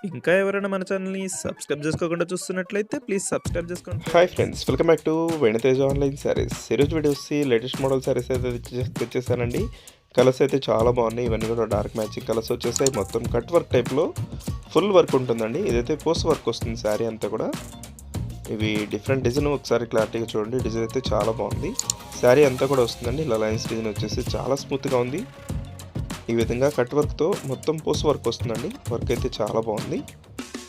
ఇంకా ఎవరైనా మన ఛానల్‌ని సబ్స్క్రైబ్ చేసుకోకుండా చూస్తున్నట్లయితే ప్లీజ్ సబ్స్క్రైబ్ చేసుకోండి hi friends. Friends, welcome back to Venitheja online sarees. ఈరోజు వీడియో వచ్చి లేటెస్ట్ మోడల్ శారీస్ అయితే తెచ్చేసానండి. కలర్స్ అయితే చాలా బాగున్నాయి. ఇవన్నీ కూడా డార్క్ మ్యాచింగ్ కలర్స్ వచ్చేసాయి. మొత్తం కట్ వర్క్ టైప్లో ఫుల్ వర్క్ ఉంటుందండి. ఇదైతే పోస్ట్ వర్క్ వస్తుంది శారీ అంతా కూడా. ఇవి డిఫరెంట్ డిజైన్ ఒకసారి క్లారిటీగా చూడండి. డిజైన్ అయితే చాలా బాగుంది. శారీ అంతా కూడా వస్తుందండి. ఇలా లైన్స్ డిజైన్ వచ్చేసి చాలా స్మూత్గా ఉంది. ఈ విధంగా కట్ వర్క్తో మొత్తం పోస్ట్ వర్క్ వస్తుందండి. వర్క్ అయితే చాలా బాగుంది.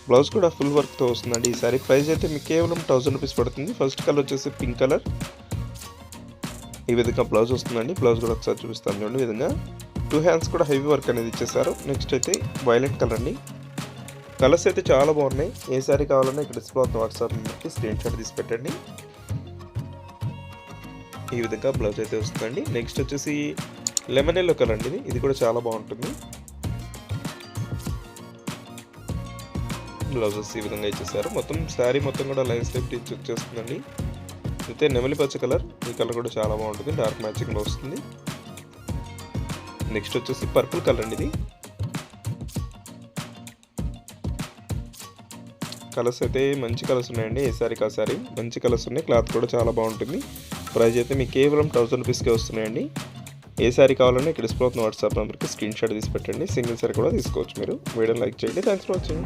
బ్లౌజ్ కూడా ఫుల్ వర్క్తో వస్తుందండి. ఈ సారీ ప్రైస్ అయితే మీకు కేవలం 1000 రూపీస్ పడుతుంది. ఫస్ట్ కలర్ వచ్చేసి పింక్ కలర్. ఈ విధంగా బ్లౌజ్ వస్తుందండి. బ్లౌజ్ కూడా ఒకసారి చూపిస్తాను చూడండి. ఈ విధంగా 2 హ్యాండ్స్ కూడా హెవీ వర్క్ అనేది ఇచ్చేసారు. నెక్స్ట్ అయితే వైలెట్ కలర్ అండి. కలర్స్ అయితే చాలా బాగున్నాయి. ఏ సారీ కావాలన్నా ఇక్కడ డిస్ప్లే అవుతున్న వాట్సాప్ నెంబర్కి స్క్రీన్ షాట్ తీసి పెట్టండి. ఈ విధంగా బ్లౌజ్ అయితే వస్తుందండి. నెక్స్ట్ వచ్చేసి లెమన్ ఎల్లో కలర్ అండి. ఇది కూడా చాలా బాగుంటుంది. బ్లౌజెస్ ఈ విధంగా ఇచ్చేసారు. మొత్తం శారీ మొత్తం కూడా లైన్స్ టైప్ వచ్చేస్తుందండి. అయితే నెమలి పచ్చ కలర్. ఈ కలర్ కూడా చాలా బాగుంటుంది. డార్క్ మ్యాచింగ్లో వస్తుంది. నెక్స్ట్ వచ్చేసి పర్పుల్ కలర్ అండి. ఇది కలర్స్ అయితే మంచి కలర్స్ ఉన్నాయండి. ఏ సారీ కా సారీ మంచి కలర్స్ ఉన్నాయి. క్లాత్ కూడా చాలా బాగుంటుంది. ప్రైస్ అయితే మీకు కేవలం 1000 రూపీస్కే వస్తున్నాయండి. ఏ సారీ కావాలన్నా ఇక్కడ డిస్ప్లే అవుతున్న వాట్సాప్ నెంబర్కి స్క్రీన్ షాట్ తీసి పెట్టండి. సింగిల్ సారీ కూడా తీసుకోవచ్చు. మీరు వీడియో లైక్ చేయండి. Thanks for watching.